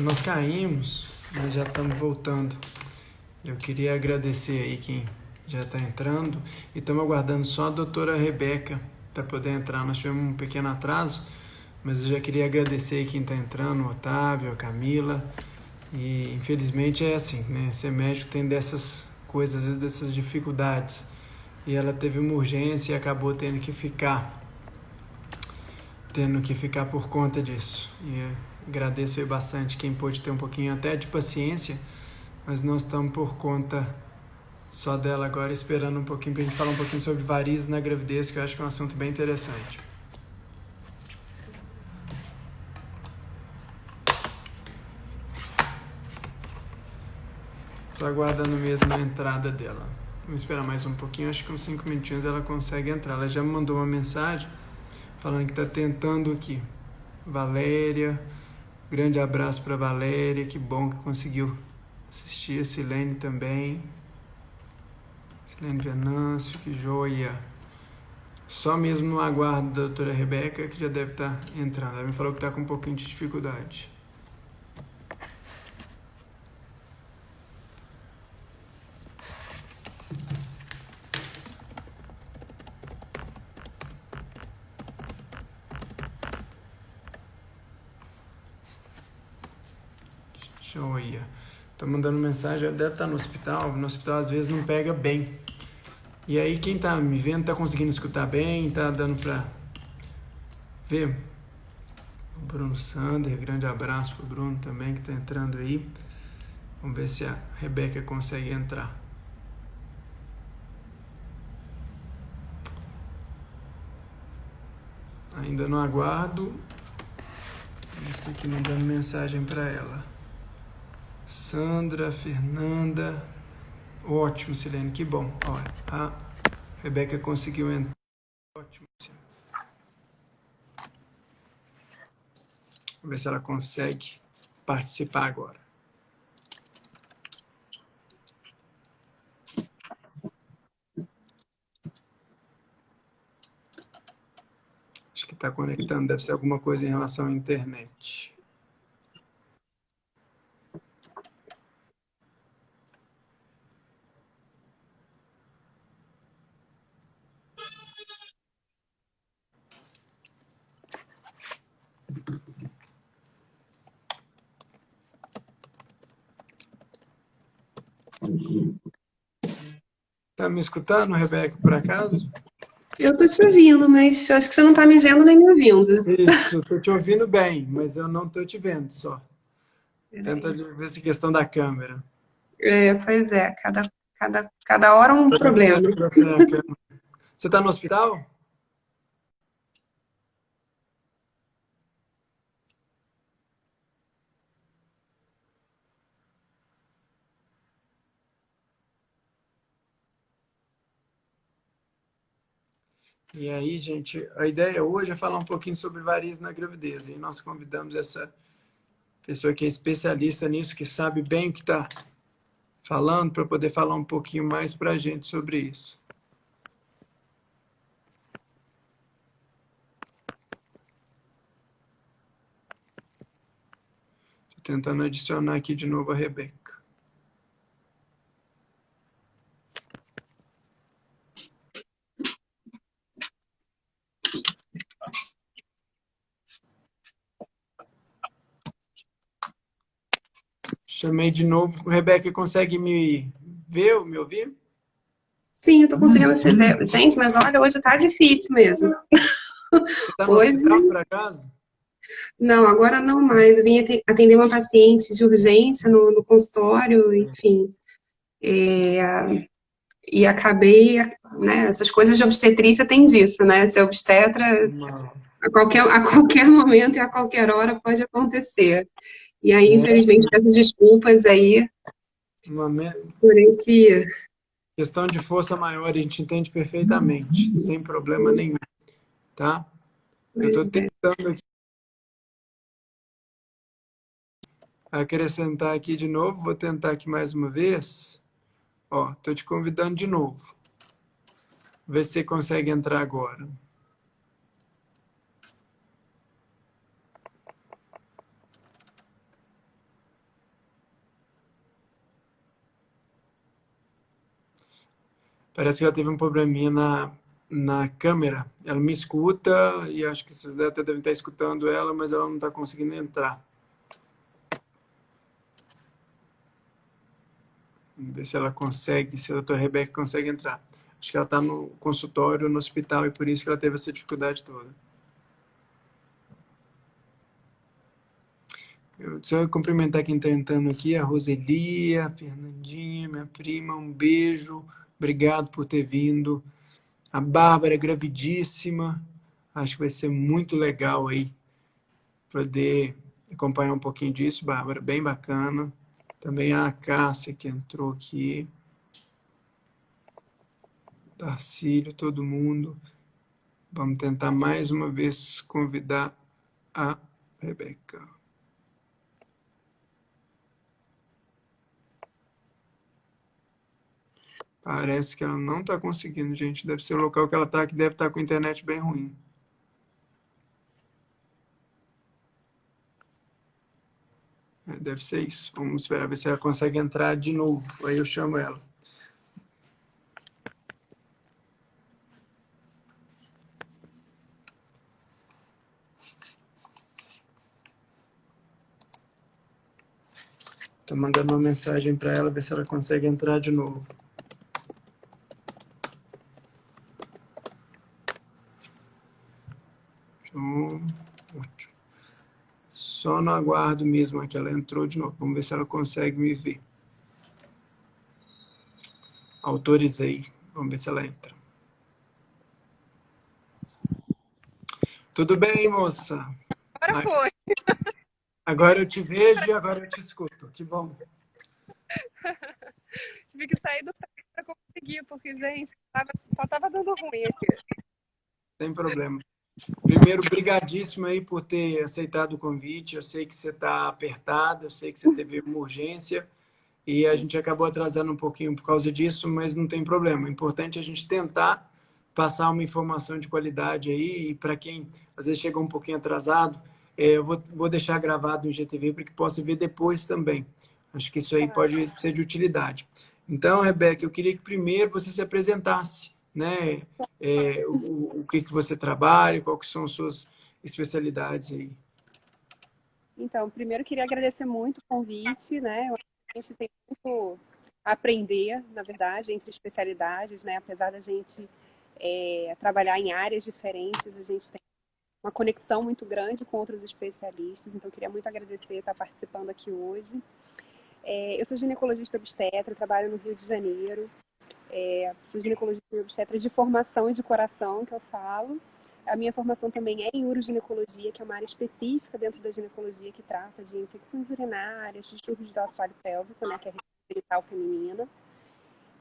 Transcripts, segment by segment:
Nós caímos, mas já estamos voltando. Eu queria agradecer aí quem já está entrando e estamos aguardando só a doutora Rebeca para poder entrar. Nós tivemos um pequeno atraso, mas eu já queria agradecer aí quem está entrando, o Otávio, a Camila. E infelizmente é assim, né? Ser médico tem dessas coisas, às vezes dessas dificuldades. E ela teve uma urgência e acabou tendo que ficar por conta disso. E agradeço aí bastante quem pôde ter um pouquinho até de paciência, mas nós estamos por conta só dela agora, esperando um pouquinho para a gente falar um pouquinho sobre varizes na gravidez, que eu acho que é um assunto bem interessante. Só aguardando mesmo a entrada dela. Vamos esperar mais um pouquinho, acho que uns 5 minutinhos ela consegue entrar. Ela já me mandou uma mensagem falando que está tentando aqui. Valéria, grande abraço para Valéria, que bom que conseguiu assistir. A Silene também. Silene Venâncio, que joia. Só mesmo no aguardo da doutora Rebeca, que já deve estar entrando. Ela me falou que está com um pouquinho de dificuldade. Joia. Tô mandando mensagem, ela deve estar no hospital. No hospital às vezes não pega bem. E aí quem tá me vendo tá conseguindo escutar bem, tá dando pra ver? O Bruno Sander, grande abraço pro Bruno também que tá entrando aí. Vamos ver se a Rebeca consegue entrar. Ainda não aguardo. Estou aqui mandando mensagem para ela. Sandra, Fernanda. Ótimo, Silene, que bom. Olha, a Rebeca conseguiu entrar. Ótimo. Vamos ver se ela consegue participar agora. Acho que está conectando, deve ser alguma coisa em relação à internet. Tá me escutando, Rebeca, por acaso? Eu tô te ouvindo, mas eu acho que você não tá me vendo nem me ouvindo. Isso, tô te ouvindo bem, mas eu não tô te vendo só. Tenta Peraí. ver essa questão da câmera. Pois é, cada hora um Pode ser problema. que você a câmera. Você tá no hospital? E aí, gente, a ideia hoje é falar um pouquinho sobre varizes na gravidez. E nós convidamos essa pessoa que é especialista nisso, que sabe bem o que está falando, para poder falar um pouquinho mais para a gente sobre isso. Estou tentando adicionar aqui de novo a Rebeca. Chamei de novo. Rebeca, consegue me ver, me ouvir? Sim, eu tô conseguindo te ver. Gente, mas olha, hoje tá difícil mesmo. Você está no Hoje, hospital, por acaso? não, agora não mais. Eu vim atender uma paciente de urgência no consultório, enfim. E acabei, né, essas coisas de obstetrícia tem disso, né? Ser obstetra Não. a qualquer momento e a qualquer hora pode acontecer. E aí, É infelizmente, peço desculpas aí uma por esse. questão de força maior, a gente entende perfeitamente, sem problema nenhum, tá? Eu estou Pois é. tentando aqui acrescentar aqui de novo, vou tentar aqui mais uma vez. Ó, estou te convidando de novo. Vê se você consegue entrar agora. Parece que ela teve um probleminha na câmera. Ela me escuta e acho que vocês até devem estar escutando ela, mas ela não está conseguindo entrar. Vamos ver se ela consegue, se a doutora Rebeca consegue entrar. Acho que ela está no consultório, no hospital, e por isso que ela teve essa dificuldade toda. Só eu cumprimentar quem está entrando aqui, a Roseli, a Fernandinha, minha prima, um beijo. Obrigado por ter vindo. A Bárbara é gravidíssima. Acho que vai ser muito legal aí poder acompanhar um pouquinho disso, Bárbara, bem bacana. Também a Cássia que entrou aqui. Darcílio, todo mundo. Vamos tentar mais uma vez convidar a Rebeca. Parece que ela não está conseguindo, gente. Deve ser o local que ela está, que deve estar com a internet bem ruim. Deve ser isso. Vamos esperar ver se ela consegue entrar de novo. Aí eu chamo ela. Estou mandando uma mensagem para ela, ver se ela consegue entrar de novo. Ótimo. Só no aguardo mesmo que ela entrou de novo. Vamos ver se ela consegue me ver. Autorizei. Vamos ver se ela entra. Tudo bem, moça? Agora foi. Agora eu te vejo e agora eu te escuto. Que bom. Tive que sair do prédio para conseguir, porque, gente, só estava dando ruim aqui. Sem problema. Primeiro, brigadíssimo aí por ter aceitado o convite. Eu sei que você está apertado, eu sei que você teve uma urgência e a gente acabou atrasando um pouquinho por causa disso, mas não tem problema. O importante é a gente tentar passar uma informação de qualidade aí, e para quem às vezes chegou um pouquinho atrasado, eu vou deixar gravado no IGTV para que possa ver depois também. Acho que isso aí pode ser de utilidade. Então, Rebeca, eu queria que primeiro você se apresentasse, né? O que você trabalha, quais que são as suas especialidades aí. Então, primeiro queria agradecer muito o convite, né? A gente tem muito a aprender, na verdade, entre especialidades, né? Apesar da gente trabalhar em áreas diferentes, a gente tem uma conexão muito grande com outros especialistas. Então, queria muito agradecer estar participando aqui hoje. Eu sou ginecologista obstetra, trabalho no Rio de Janeiro. Sou ginecologista obstetra de formação e de coração, que eu falo. A minha formação também é em uroginecologia, que é uma área específica dentro da ginecologia que trata de infecções urinárias, distúrbios do assoalho pélvico, né, que é a região genital feminina.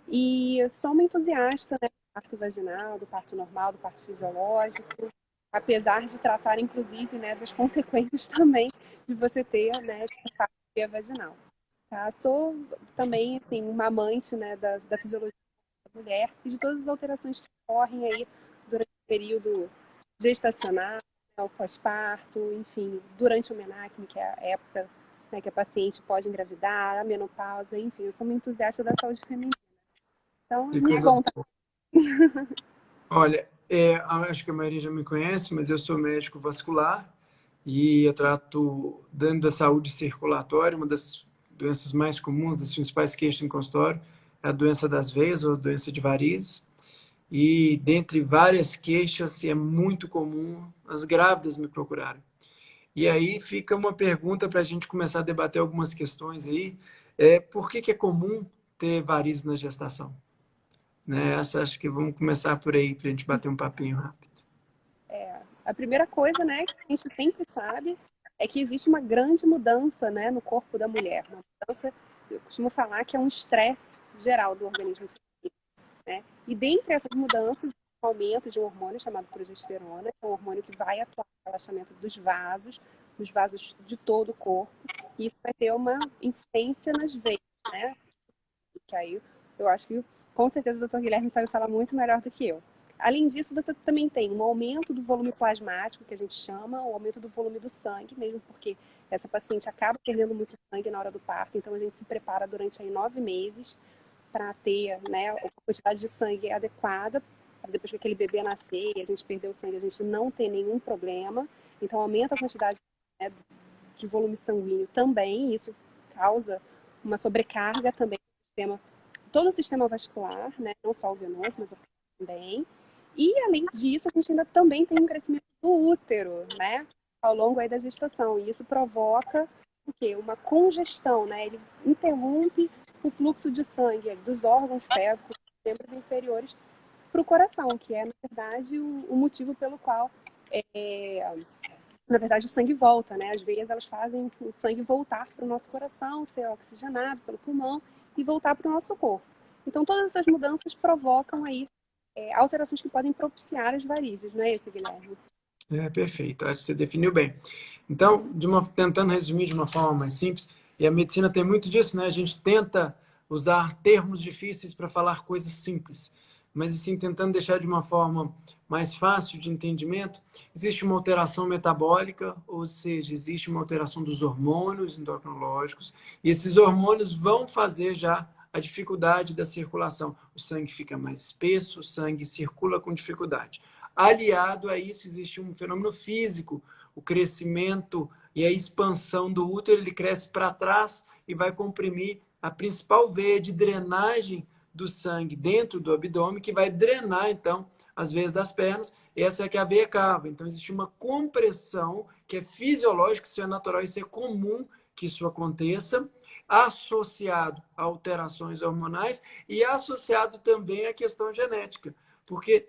E eu sou uma entusiasta, né, do parto vaginal, do parto normal, do parto fisiológico, apesar de tratar, inclusive, né, das consequências também de você ter, né, parto via vaginal. Tá? Sou também, assim, uma amante, né, da fisiologia da mulher e de todas as alterações que ocorrem aí durante o período gestacional, o pós-parto, enfim, durante o menarque, que é a época, né, que a paciente pode engravidar, a menopausa, enfim, eu sou uma entusiasta da saúde feminina. Então, Que me coisa conta. boa. Olha, acho que a maioria já me conhece, mas eu sou médico vascular e eu trato dentro da saúde circulatória, uma das doenças mais comuns, das principais queixas em consultório, é a doença das veias ou a doença de varizes. E dentre várias queixas, é muito comum as grávidas me procurarem. E aí fica uma pergunta para a gente começar a debater algumas questões aí. Por que é comum ter varizes na gestação? Né? Essa acho que vamos começar por aí para a gente bater um papinho rápido. A primeira coisa, né, que a gente sempre sabe é que existe uma grande mudança, né, no corpo da mulher. Uma mudança, eu costumo falar que é um estresse geral do organismo feminino, né? E dentre essas mudanças, o aumento de um hormônio chamado progesterona, que é um hormônio que vai atuar no relaxamento dos vasos de todo o corpo. E isso vai ter uma influência nas veias, né? Que aí eu acho que com certeza o doutor Guilherme sabe falar muito melhor do que eu. Além disso, você também tem um aumento do volume plasmático, que a gente chama, o aumento do volume do sangue, mesmo porque essa paciente acaba perdendo muito sangue na hora do parto, então a gente se prepara durante aí 9 meses para ter, né, a quantidade de sangue adequada, para depois que aquele bebê nascer e a gente perder o sangue, a gente não ter nenhum problema. Então, aumenta a quantidade, né, de volume sanguíneo também, isso causa uma sobrecarga também no sistema, todo o sistema vascular, né, não só o venoso, mas o também. E, além disso, a gente ainda também tem um crescimento do útero, né, ao longo aí da gestação. E isso provoca o quê? Uma congestão, né? Ele interrompe o fluxo de sangue dos órgãos pélvicos, dos membros inferiores, para o coração, que é, na verdade, o motivo pelo qual, na verdade, o sangue volta, né? As veias, elas fazem o sangue voltar para o nosso coração, ser oxigenado pelo pulmão e voltar para o nosso corpo. Então, todas essas mudanças provocam aí alterações que podem propiciar as varizes, não é esse, Guilherme? Perfeito, acho que você definiu bem. Então, tentando resumir de uma forma mais simples, e a medicina tem muito disso, né? A gente tenta usar termos difíceis para falar coisas simples, mas assim, tentando deixar de uma forma mais fácil de entendimento, existe uma alteração metabólica, ou seja, existe uma alteração dos hormônios endocrinológicos, e esses hormônios vão fazer já a dificuldade da circulação. O sangue fica mais espesso, o sangue circula com dificuldade. Aliado a isso, existe um fenômeno físico, o crescimento e a expansão do útero, ele cresce para trás e vai comprimir a principal veia de drenagem do sangue dentro do abdômen, que vai drenar, então, as veias das pernas. Essa é que é a veia cava. Então, existe uma compressão que é fisiológica, isso é natural, isso é comum que isso aconteça, associado a alterações hormonais e associado também à questão genética. Porque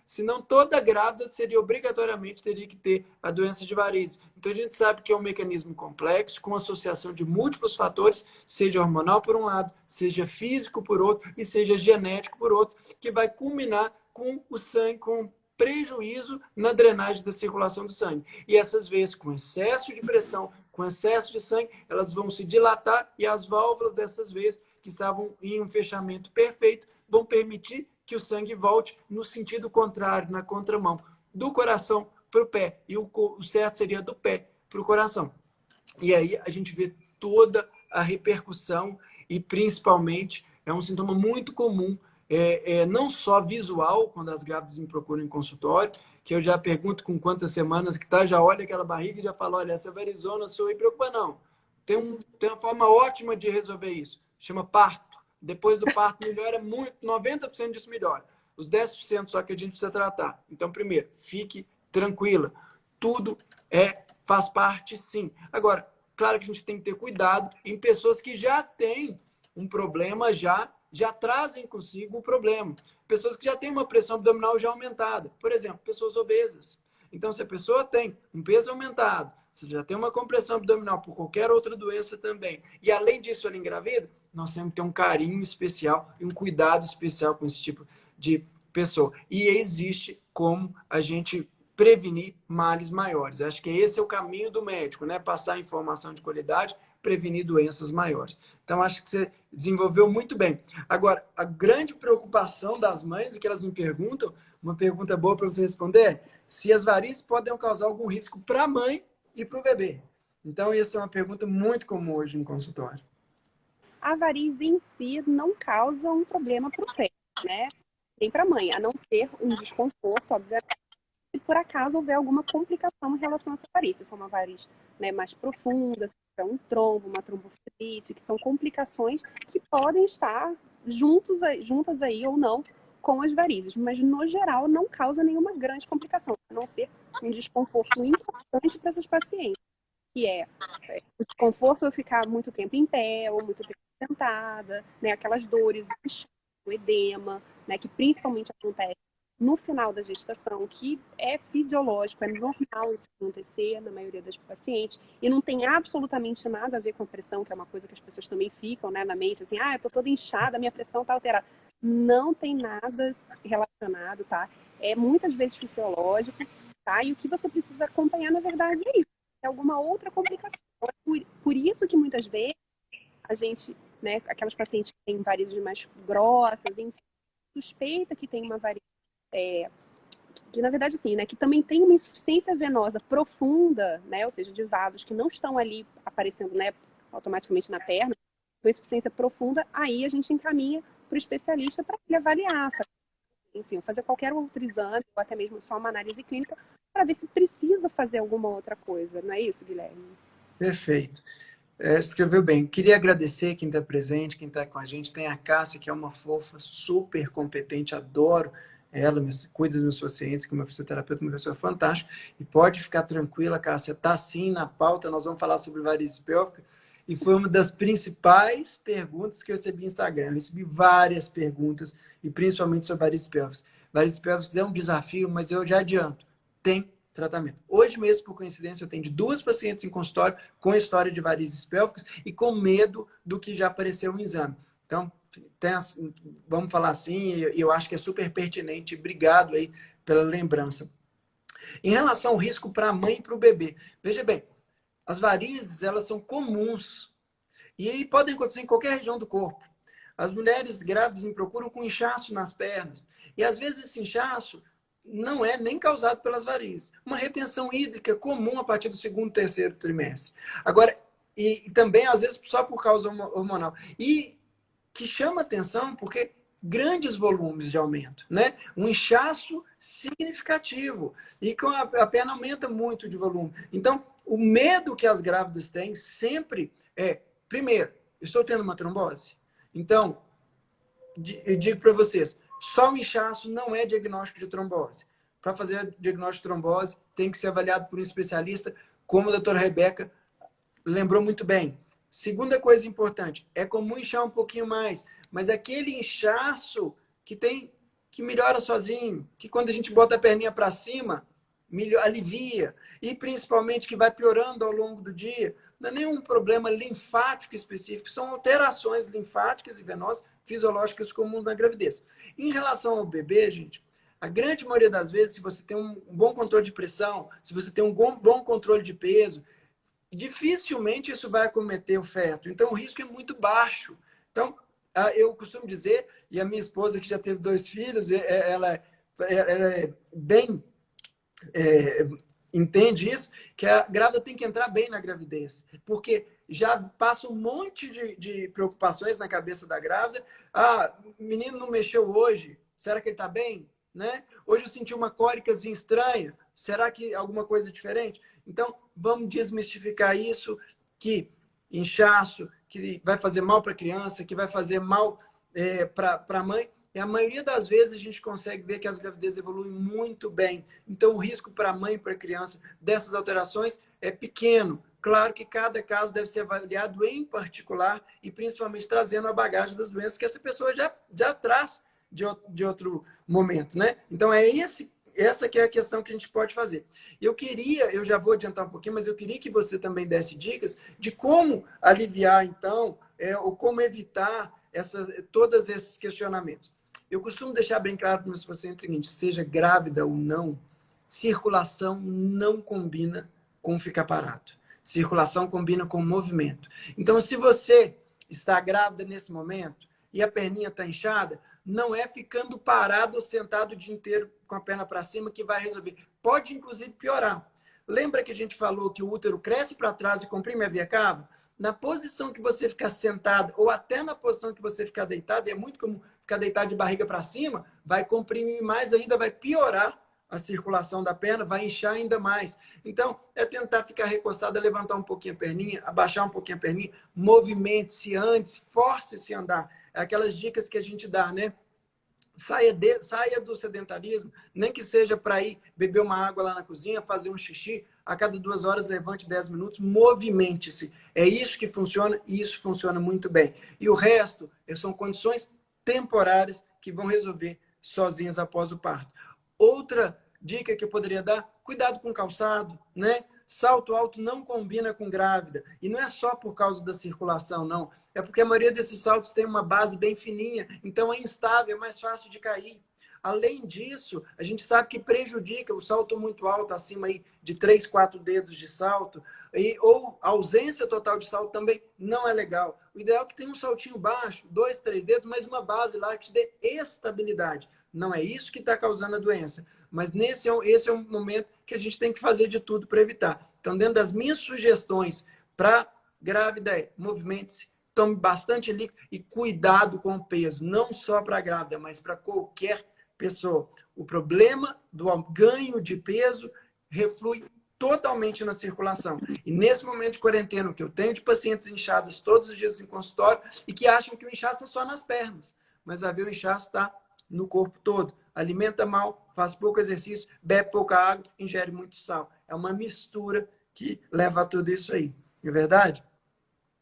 senão toda grávida seria obrigatoriamente teria que ter a doença de varizes. Então a gente sabe que é um mecanismo complexo, com associação de múltiplos fatores, seja hormonal por um lado, seja físico por outro e seja genético por outro, que vai culminar com o sangue, com prejuízo na drenagem da circulação do sangue. E essas veias com excesso de pressão, com excesso de sangue, elas vão se dilatar e as válvulas dessas veias que estavam em um fechamento perfeito vão permitir que o sangue volte no sentido contrário, na contramão, do coração para o pé. E o certo seria do pé para o coração. E aí a gente vê toda a repercussão e, principalmente, é um sintoma muito comum, não só visual, quando as grávidas me procuram em consultório, que eu já pergunto com quantas semanas que tá, já olha aquela barriga e já fala, olha, essa varizona sua aí, preocupa não. Tem uma forma ótima de resolver isso, chama parto. Depois do parto melhora muito, 90% disso melhora. Os 10% só que a gente precisa tratar. Então, primeiro, fique tranquila. Tudo faz parte, sim. Agora, claro que a gente tem que ter cuidado em pessoas que já têm um problema, já trazem consigo o problema. Pessoas que já têm uma pressão abdominal já aumentada. Por exemplo, pessoas obesas. Então, se a pessoa tem um peso aumentado, se já tem uma compressão abdominal por qualquer outra doença também, e além disso ela engravida, nós temos que ter um carinho especial e um cuidado especial com esse tipo de pessoa. E existe como a gente prevenir males maiores. Acho que esse é o caminho do médico, né? Passar informação de qualidade, prevenir doenças maiores. Então, acho que você desenvolveu muito bem. Agora, a grande preocupação das mães, que elas me perguntam, uma pergunta boa para você responder, se as varizes podem causar algum risco para a mãe e para o bebê. Então, essa é uma pergunta muito comum hoje no consultório. A varize em si não causa um problema para o feto, né? Nem para a mãe, a não ser um desconforto, obviamente, se por acaso houver alguma complicação em relação a essa varize. Se for uma varize, né, mais profunda, se for um trombo, uma tromboflebite, que são complicações que podem estar juntas aí ou não com as varizes, mas no geral não causa nenhuma grande complicação, a não ser um desconforto importante para essas pacientes, que é o desconforto de ficar muito tempo em pé ou muito tempo sentada, né, aquelas dores, o edema, né, que principalmente acontece no final da gestação, que é fisiológico, é normal isso acontecer na maioria das pacientes, e não tem absolutamente nada a ver com a pressão, que é uma coisa que as pessoas também ficam, né, na mente, assim, eu tô toda inchada, minha pressão tá alterada. Não tem nada relacionado, tá? É muitas vezes fisiológico, tá? E o que você precisa acompanhar, na verdade, é isso. É alguma outra complicação. Por isso que muitas vezes a gente, né, aquelas pacientes que têm varizes mais grossas, enfim, suspeita que tem uma varize, que na verdade sim, né, que também tem uma insuficiência venosa profunda, né, ou seja, de vasos que não estão ali aparecendo, né, automaticamente na perna, uma insuficiência profunda, aí a gente encaminha para o especialista para ele avaliar, enfim, fazer qualquer outro exame, ou até mesmo só uma análise clínica, para ver se precisa fazer alguma outra coisa. Não é isso, Guilherme? Perfeito. Escreveu bem. Queria agradecer quem está presente, quem está com a gente. Tem a Cássia, que é uma fofa super competente, adoro ela, cuida dos meus pacientes, que é uma fisioterapeuta, uma pessoa fantástica. E pode ficar tranquila, Cássia, está sim na pauta. Nós vamos falar sobre varizes pélvicas. E foi uma das principais perguntas que eu recebi no Instagram. Eu recebi várias perguntas, e principalmente sobre varizes pélvicas. Varizes pélvicas é um desafio, mas eu já adianto. Tem tratamento. Hoje mesmo, por coincidência, eu tenho 2 pacientes em consultório com história de varizes pélvicas e com medo do que já apareceu no exame. Então, vamos falar assim, e eu acho que é super pertinente. Obrigado aí pela lembrança. Em relação ao risco para a mãe e para o bebê, veja bem, as varizes, elas são comuns e podem acontecer em qualquer região do corpo. As mulheres grávidas me procuram com inchaço nas pernas. E às vezes esse inchaço não é nem causado pelas varizes. Uma retenção hídrica comum a partir do 2º, 3º trimestre. Agora, e também às vezes só por causa hormonal. E que chama atenção porque grandes volumes de aumento, né? Um inchaço significativo e com a perna aumenta muito de volume. Então, o medo que as grávidas têm sempre é, primeiro, estou tendo uma trombose? Então, eu digo para vocês, só o inchaço não é diagnóstico de trombose. Para fazer diagnóstico de trombose, tem que ser avaliado por um especialista, como a doutora Rebeca lembrou muito bem. Segunda coisa importante, é comum inchar um pouquinho mais, mas aquele inchaço que melhora sozinho, que quando a gente bota a perninha para cima, alivia, e principalmente que vai piorando ao longo do dia, não é nenhum problema linfático específico, são alterações linfáticas e venosas fisiológicas comuns na gravidez. Em relação ao bebê, gente, a grande maioria das vezes, se você tem um bom controle de pressão, se você tem um bom controle de peso, dificilmente isso vai acometer o feto. Então, o risco é muito baixo. Então, eu costumo dizer, e a minha esposa, que já teve 2 filhos, ela é bem... entende isso, que a grávida tem que entrar bem na gravidez, porque já passa um monte de preocupações na cabeça da grávida. Ah, o menino não mexeu hoje, será que ele está bem? Né? Hoje eu senti uma cólicazinha estranha, será que alguma coisa é diferente? Então, vamos desmistificar isso, que inchaço, que vai fazer mal para a criança, que vai fazer mal para a mãe. E a maioria das vezes a gente consegue ver que as gravidezes evoluem muito bem. Então, o risco para a mãe e para a criança dessas alterações é pequeno. Claro que cada caso deve ser avaliado em particular e principalmente trazendo a bagagem das doenças que essa pessoa já traz de outro momento, né? Então, essa que é a questão que a gente pode fazer. Eu já vou adiantar um pouquinho, mas eu queria que você também desse dicas de como aliviar, então, ou como evitar todos esses questionamentos. Eu costumo deixar bem claro para os meus pacientes o seguinte, seja grávida ou não, circulação não combina com ficar parado. Circulação combina com movimento. Então, se você está grávida nesse momento e a perninha está inchada, não é ficando parado ou sentado o dia inteiro com a perna para cima que vai resolver. Pode, inclusive, piorar. Lembra que a gente falou que o útero cresce para trás e comprime a via cava? Na posição que você ficar sentado ou até na posição que você ficar deitado, e é muito comum ficar deitado de barriga para cima, vai comprimir mais ainda, vai piorar a circulação da perna, vai inchar ainda mais. Então, é tentar ficar recostado, levantar um pouquinho a perninha, abaixar um pouquinho a perninha, movimente-se antes, force-se a andar. É aquelas dicas que a gente dá, né? Saia do sedentarismo, nem que seja para ir beber uma água lá na cozinha, fazer um xixi, a cada 2 horas levante 10 minutos, movimente-se. É isso que funciona e isso funciona muito bem. E o resto são condições temporárias que vão resolver sozinhas após o parto. Outra dica que eu poderia dar, cuidado com o calçado, né? Salto alto não combina com grávida. E não é só por causa da circulação, não. É porque a maioria desses saltos tem uma base bem fininha, então é instável, é mais fácil de cair. Além disso, a gente sabe que prejudica o salto muito alto, acima aí de 3, 4 dedos de salto, ou a ausência total de salto também não é legal. O ideal é que tenha um saltinho baixo, 2, 3 dedos, mas uma base lá que te dê estabilidade. Não é isso que está causando a doença. Mas esse é um momento que a gente tem que fazer de tudo para evitar. Então, dentro das minhas sugestões para grávida movimente-se, tome bastante líquido e cuidado com o peso, não só para a grávida, mas para qualquer pessoa. O problema do ganho de peso reflui totalmente na circulação. E nesse momento de quarentena, que eu tenho de pacientes inchadas todos os dias em consultório e que acham que o inchaço é só nas pernas, mas vai ver o inchaço está no corpo todo. Alimenta mal, faz pouco exercício, bebe pouca água, ingere muito sal. É uma mistura que leva a tudo isso aí. Não é verdade?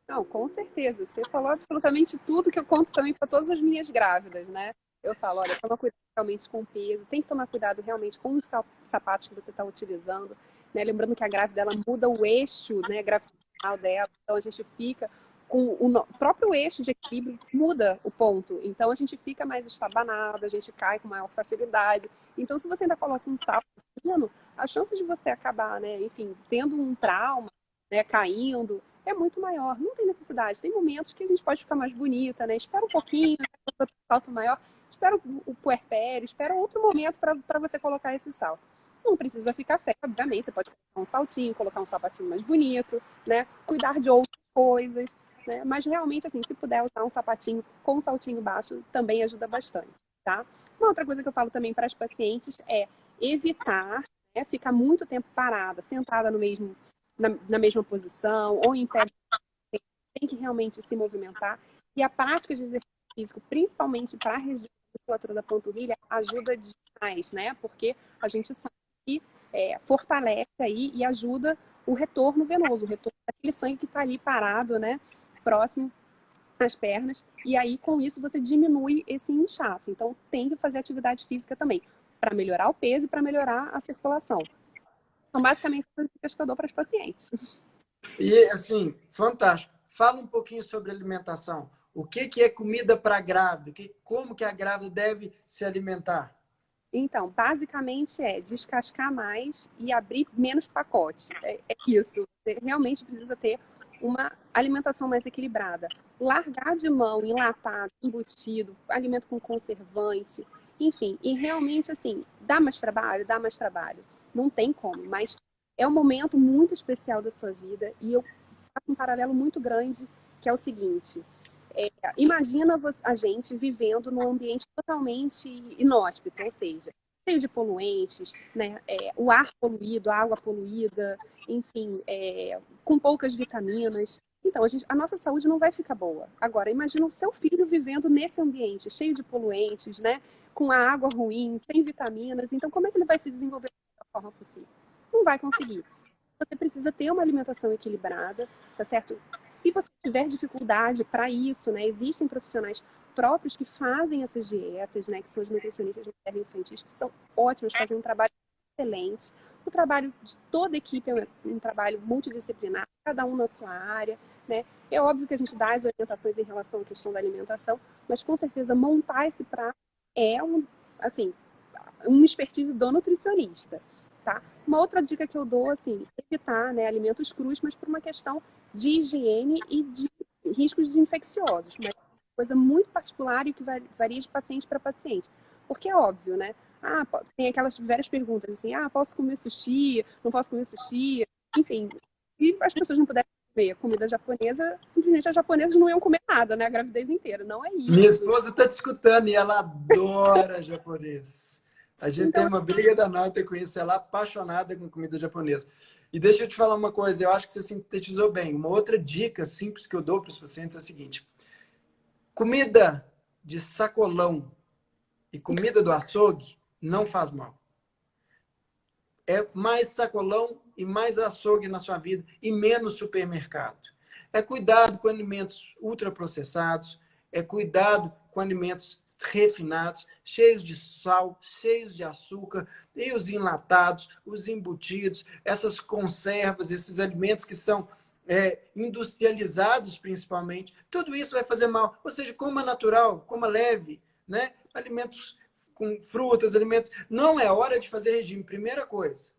Não, com certeza. Você falou absolutamente tudo que eu conto também para todas as minhas grávidas, né? Eu falo, olha, toma cuidado realmente com o peso, tem que tomar cuidado realmente com os sapatos que você está utilizando, né? Lembrando que a grávida, ela muda o eixo, né, gravitacional dela, então a gente fica com o próprio eixo de equilíbrio, muda o ponto, então a gente fica mais estabanada, a gente cai com maior facilidade. Então, se você ainda coloca um salto fino, a chance de você acabar, né, enfim, tendo um trauma, né, caindo, é muito maior. Não tem necessidade. Tem momentos que a gente pode ficar mais bonita, né? Espera um pouquinho, né? Salto maior. Espera o puerpério, espera outro momento para você colocar esse salto. Não precisa ficar feio, obviamente. Você pode colocar um saltinho, colocar um sapatinho mais bonito, né? Cuidar de outras coisas, né? Mas realmente, assim, se puder usar um sapatinho com um saltinho baixo, também ajuda bastante, tá? Uma outra coisa que eu falo também para as pacientes é evitar, né, ficar muito tempo parada, sentada no mesmo na mesma posição, ou em pé, tem que realmente se movimentar. E a prática de exercício físico, principalmente para a região da musculatura da panturrilha, ajuda demais, né? Porque a gente sabe que fortalece aí e ajuda o retorno venoso, o retorno daquele sangue que está ali parado, né? Próximo às pernas. E aí, com isso, você diminui esse inchaço. Então, tem que fazer atividade física também, para melhorar o peso e para melhorar a circulação. Então, basicamente, as dicas que eu dou para os pacientes. E, assim, fantástico. Fala um pouquinho sobre alimentação. O que é comida para grávida? Como que a grávida deve se alimentar? Então, basicamente é descascar mais e abrir menos pacote. É isso. Você realmente precisa ter uma alimentação mais equilibrada. Largar de mão enlatado, embutido, alimento com conservante, enfim. E realmente, assim, dá mais trabalho? Dá mais trabalho. Não tem como, mas é um momento muito especial da sua vida e eu faço um paralelo muito grande, que é o seguinte. Imagina a gente vivendo num ambiente totalmente inóspito, ou seja, cheio de poluentes, né? O ar poluído, a água poluída, enfim, com poucas vitaminas. Então, a nossa saúde não vai ficar boa. Agora, imagina o seu filho vivendo nesse ambiente, cheio de poluentes, né? Com a água ruim, sem vitaminas. Então, como é que ele vai se desenvolver da forma possível? Não vai conseguir. Você precisa ter uma alimentação equilibrada, tá certo? Se você tiver dificuldade para isso, né, existem profissionais próprios que fazem essas dietas, né, que são os nutricionistas de mulher infantis, que são ótimos, fazem um trabalho excelente. O trabalho de toda a equipe é um trabalho multidisciplinar, cada um na sua área, né? É óbvio que a gente dá as orientações em relação à questão da alimentação, mas com certeza montar esse prato é assim, uma expertise do nutricionista. Tá? Uma outra dica que eu dou, assim, evitar, né, alimentos crus, mas por uma questão de higiene e de riscos infecciosos, mas coisa muito particular e que varia de paciente para paciente. Porque é óbvio, né? Tem aquelas várias perguntas assim, posso comer sushi? Não posso comer sushi? Enfim, se as pessoas não puderem comer comida japonesa, simplesmente as japonesas não iam comer nada, né? A gravidez inteira. Não é Minha isso. esposa está te escutando e ela adora japonês. A gente Então, tem uma briga danada com isso. Ela é apaixonada com comida japonesa. E deixa eu te falar uma coisa, eu acho que você sintetizou bem. Uma outra dica simples que eu dou para os pacientes é a seguinte: comida de sacolão e comida do açougue não faz mal. É mais sacolão e mais açougue na sua vida e menos supermercado. É cuidado com alimentos ultraprocessados, é cuidado com alimentos refinados, cheios de sal, cheios de açúcar, e os enlatados, os embutidos, essas conservas, esses alimentos que são industrializados principalmente. Tudo isso vai fazer mal. Ou seja, coma natural, coma leve, né? Alimentos com frutas, alimentos. Não é hora de fazer regime, primeira coisa.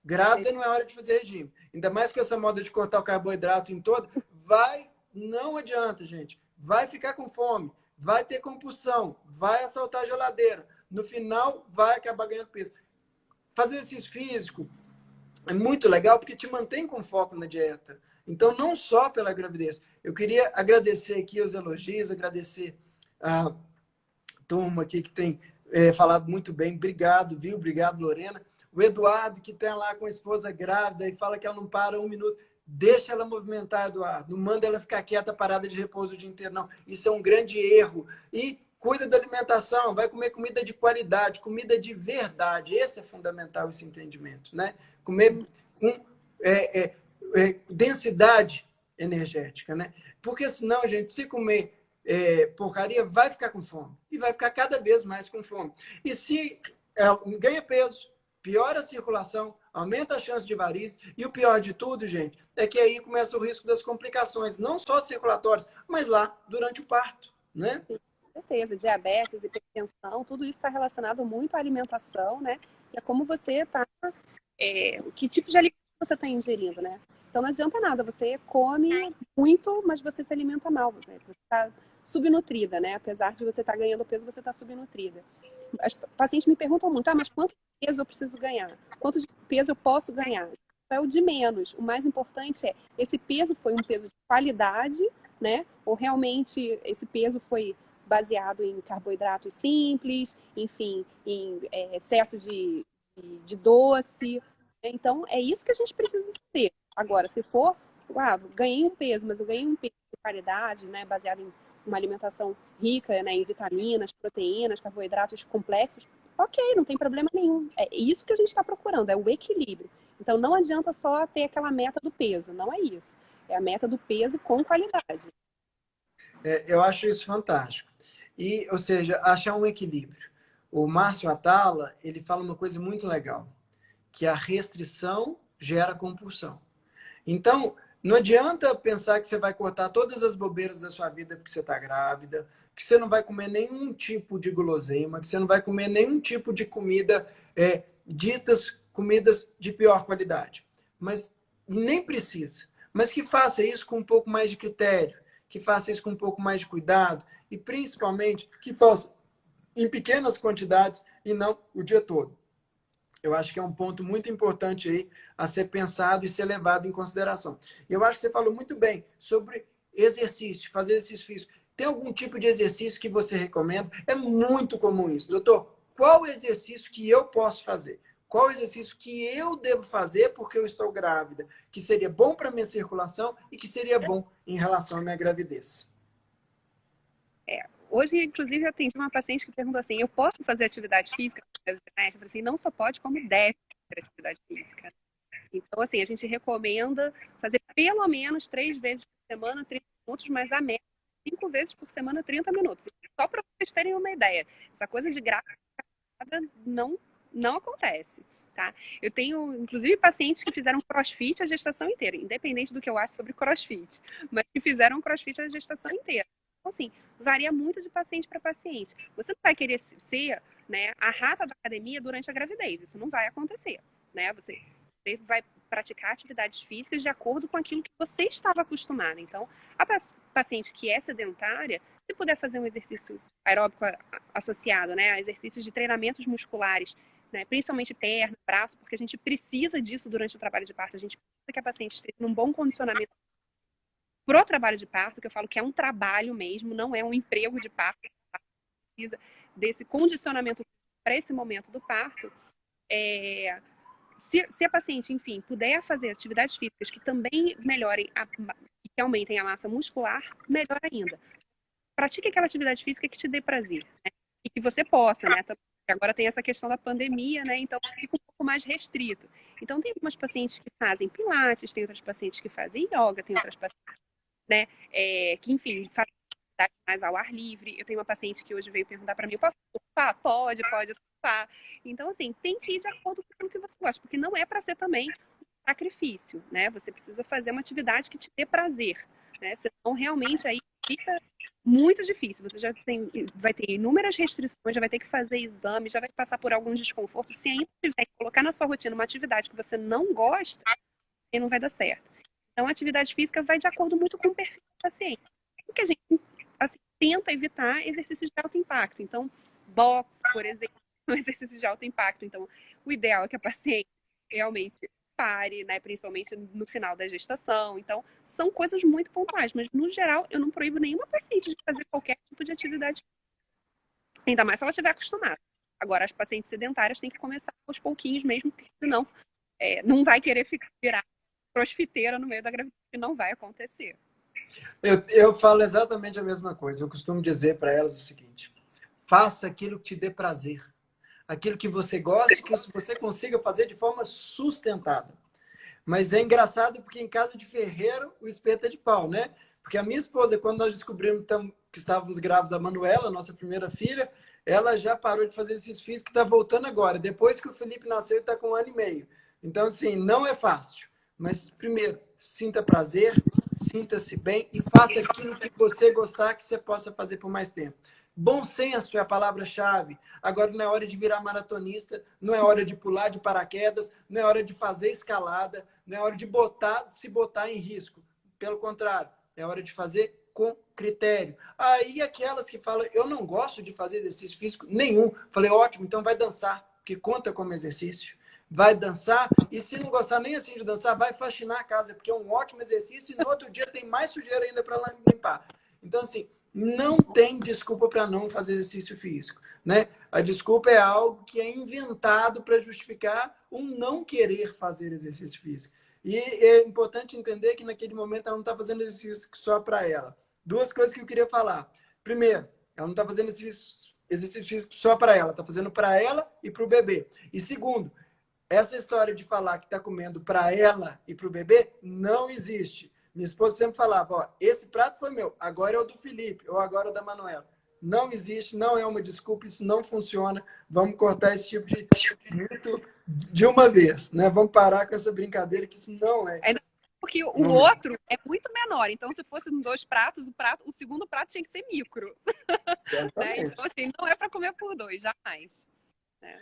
Grávida não é hora de fazer regime. Ainda mais com essa moda de cortar o carboidrato em todo, não adianta, gente. Vai ficar com fome, vai ter compulsão, vai assaltar a geladeira. No final, vai acabar ganhando peso. Fazer exercício físico é muito legal porque te mantém com foco na dieta. Então, não só pela gravidez. Eu queria agradecer aqui os elogios, agradecer a turma aqui que tem falado muito bem. Obrigado, viu? Obrigado, Lorena. O Eduardo, que está lá com a esposa grávida e fala que ela não para um minuto. Deixa ela movimentar, Eduardo. Não manda ela ficar quieta, parada de repouso o dia inteiro, não. Isso é um grande erro. E cuida da alimentação, vai comer comida de qualidade, comida de verdade. Esse é fundamental, esse entendimento, né? Comer com densidade energética, né? Porque senão, gente, se comer porcaria, vai ficar com fome. E vai ficar cada vez mais com fome. E se ganha peso, piora a circulação, aumenta a chance de varizes. E o pior de tudo, gente, é que aí começa o risco das complicações, não só circulatórias, mas lá durante o parto, né? Com certeza, diabetes, hipertensão, tudo isso está relacionado muito à alimentação, né? E a como você está, que tipo de alimento você está ingerindo, né? Então não adianta nada, você come muito, mas você se alimenta mal, né? Você está subnutrida, né? Apesar de você estar ganhando peso, você está subnutrida. As pacientes me perguntam muito, mas quanto peso eu preciso ganhar? Quanto de peso eu posso ganhar? É o de menos. O mais importante é, esse peso foi um peso de qualidade, né? Ou realmente esse peso foi baseado em carboidratos simples, enfim, em excesso de doce. Então, é isso que a gente precisa saber. Agora, se for, ganhei um peso, mas eu ganhei um peso de qualidade, né? Baseado em uma alimentação rica, né, em vitaminas, proteínas, carboidratos complexos, ok, não tem problema nenhum. É isso que a gente está procurando, é o equilíbrio. Então, não adianta só ter aquela meta do peso, não é isso. É a meta do peso com qualidade. Eu acho isso fantástico. E, ou seja, achar um equilíbrio. O Márcio Atala, ele fala uma coisa muito legal, que a restrição gera compulsão. Então, não adianta pensar que você vai cortar todas as bobeiras da sua vida porque você está grávida, que você não vai comer nenhum tipo de guloseima, que você não vai comer nenhum tipo de comida, ditas comidas de pior qualidade. Mas nem precisa. Mas que faça isso com um pouco mais de critério, que faça isso com um pouco mais de cuidado e, principalmente, que faça em pequenas quantidades e não o dia todo. Eu acho que é um ponto muito importante aí a ser pensado e ser levado em consideração. Eu acho que você falou muito bem sobre exercício, fazer exercício físico. Tem algum tipo de exercício que você recomenda? É muito comum isso. Doutor, qual exercício que eu posso fazer? Qual exercício que eu devo fazer porque eu estou grávida? Que seria bom para a minha circulação e que seria bom em relação à minha gravidez? Hoje, inclusive, eu atendi uma paciente que perguntou assim, eu posso fazer atividade física? Eu falei assim, não só pode, como deve fazer atividade física. Então, assim, a gente recomenda fazer pelo menos 3 vezes por semana, 30 minutos, mas a média 5 vezes por semana, 30 minutos. Só para vocês terem uma ideia. Essa coisa de grávida não acontece, tá? Eu tenho, inclusive, pacientes que fizeram crossfit a gestação inteira, independente do que eu acho sobre crossfit, mas que fizeram crossfit a gestação inteira. Então, assim, varia muito de paciente para paciente. Você não vai querer ser, né, a rata da academia durante a gravidez. Isso não vai acontecer, né? Você vai praticar atividades físicas de acordo com aquilo que você estava acostumado. Então, a paciente que é sedentária, se puder fazer um exercício aeróbico associado, né, a exercícios de treinamentos musculares, né, principalmente perna, braço, porque a gente precisa disso durante o trabalho de parto. A gente precisa que a paciente esteja num bom condicionamento pro trabalho de parto, que eu falo que é um trabalho mesmo, não é um emprego de parto. Precisa desse condicionamento para esse momento do parto. Se a paciente, enfim, puder fazer atividades físicas que também melhorem, que aumentem a massa muscular, melhor ainda. Pratique aquela atividade física que te dê prazer, né? E que você possa, né? Agora tem essa questão da pandemia, né? Então fica um pouco mais restrito. Então tem algumas pacientes que fazem pilates, tem outras pacientes que fazem yoga, tem outras pacientes, né? Que, enfim, fazem atividade mais ao ar livre. Eu tenho uma paciente que hoje veio perguntar para mim, eu posso surfar? Pode surfar. Então, assim, tem que ir de acordo com o que você gosta, porque não é para ser também um sacrifício, né? Você precisa fazer uma atividade que te dê prazer, né? Senão, realmente, aí fica muito difícil. Você já vai ter inúmeras restrições, já vai ter que fazer exames, já vai passar por alguns desconfortos. Se ainda tiver que colocar na sua rotina uma atividade que você não gosta, aí não vai dar certo. Então, a atividade física vai de acordo muito com o perfil do paciente. Porque a gente assim, tenta evitar exercícios de alto impacto. Então, boxe, por exemplo, é um exercício de alto impacto. Então, o ideal é que a paciente realmente pare, né? Principalmente no final da gestação. Então, são coisas muito pontuais, mas no geral eu não proíbo nenhuma paciente de fazer qualquer tipo de atividade, ainda mais se ela estiver acostumada. Agora, as pacientes sedentárias têm que começar aos pouquinhos mesmo, porque senão não vai querer virar crossfiteira no meio da gravidez, que não vai acontecer. Eu falo exatamente a mesma coisa. Eu costumo dizer para elas o seguinte: faça aquilo que te dê prazer. Aquilo que você goste, que você consiga fazer de forma sustentada. Mas é engraçado porque em casa de ferreiro o espeto é de pau, né? Porque a minha esposa, quando nós descobrimos que estávamos grávidos da Manuela, nossa primeira filha, ela já parou de fazer esses físicos que está voltando agora. Depois que o Felipe nasceu, está com 1 ano e meio. Então, assim, não é fácil. Mas, primeiro, sinta prazer, sinta-se bem e faça aquilo que você gostar que você possa fazer por mais tempo. Bom senso é a palavra-chave. Agora não é hora de virar maratonista, não é hora de pular de paraquedas, não é hora de fazer escalada, não é hora de se botar em risco. Pelo contrário, é hora de fazer com critério. Aí aquelas que falam, eu não gosto de fazer exercício físico nenhum. Falei, ótimo, então vai dançar, que conta como exercício. Vai dançar, e se não gostar nem assim de dançar, vai faxinar a casa, porque é um ótimo exercício, e no outro dia tem mais sujeira ainda para limpar. Então, assim, não tem desculpa para não fazer exercício físico, né? A desculpa é algo que é inventado para justificar um não querer fazer exercício físico. E é importante entender que naquele momento ela não está fazendo exercício só para ela. Duas coisas que eu queria falar. Primeiro, ela não está fazendo exercício físico só para ela, está fazendo para ela e para o bebê. E segundo, essa história de falar que está comendo para ela e para o bebê não existe. Minha esposa sempre falava, ó, esse prato foi meu, agora é o do Felipe, ou agora é o da Manuela. Não existe, não é uma desculpa, isso não funciona. Vamos cortar esse tipo de mito de uma vez, né? Vamos parar com essa brincadeira, que isso não é. Ainda porque o outro é muito menor. Então, se fosse 2 pratos, o segundo prato tinha que ser micro. Né? Então, assim, não é para comer por 2, jamais.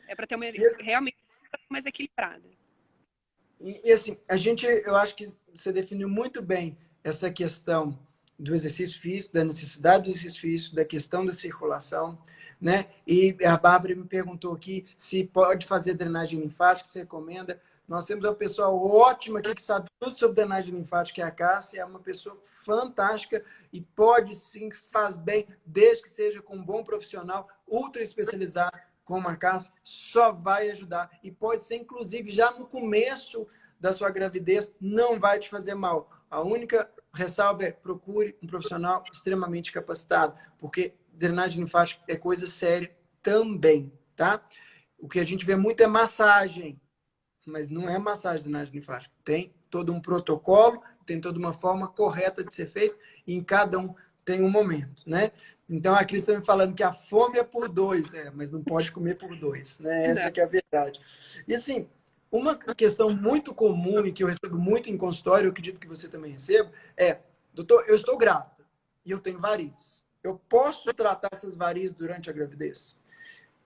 É para ter uma realmente mais equilibrada. E assim, eu acho que você definiu muito bem essa questão do exercício físico, da necessidade do exercício físico, da questão da circulação, né? E a Bárbara me perguntou aqui se pode fazer drenagem linfática, você recomenda. Nós temos uma pessoa ótima aqui que sabe tudo sobre drenagem linfática, que é a Cássia, é uma pessoa fantástica e pode sim, faz bem, desde que seja com um bom profissional, ultra especializado, como a Cássia, só vai ajudar. E pode ser, inclusive, já no começo da sua gravidez, não vai te fazer mal. A única ressalva é procure um profissional extremamente capacitado, porque drenagem linfática é coisa séria também, tá? O que a gente vê muito é massagem, mas não é massagem drenagem linfática. Tem todo um protocolo, tem toda uma forma correta de ser feito, e em cada um tem um momento, né? Então a Cris está me falando que a fome é por 2, mas não pode comer por 2, né? Essa que é a verdade. E assim, uma questão muito comum e que eu recebo muito em consultório, eu acredito que você também receba, é, doutor, eu estou grávida e eu tenho varizes. Eu posso tratar essas varizes durante a gravidez?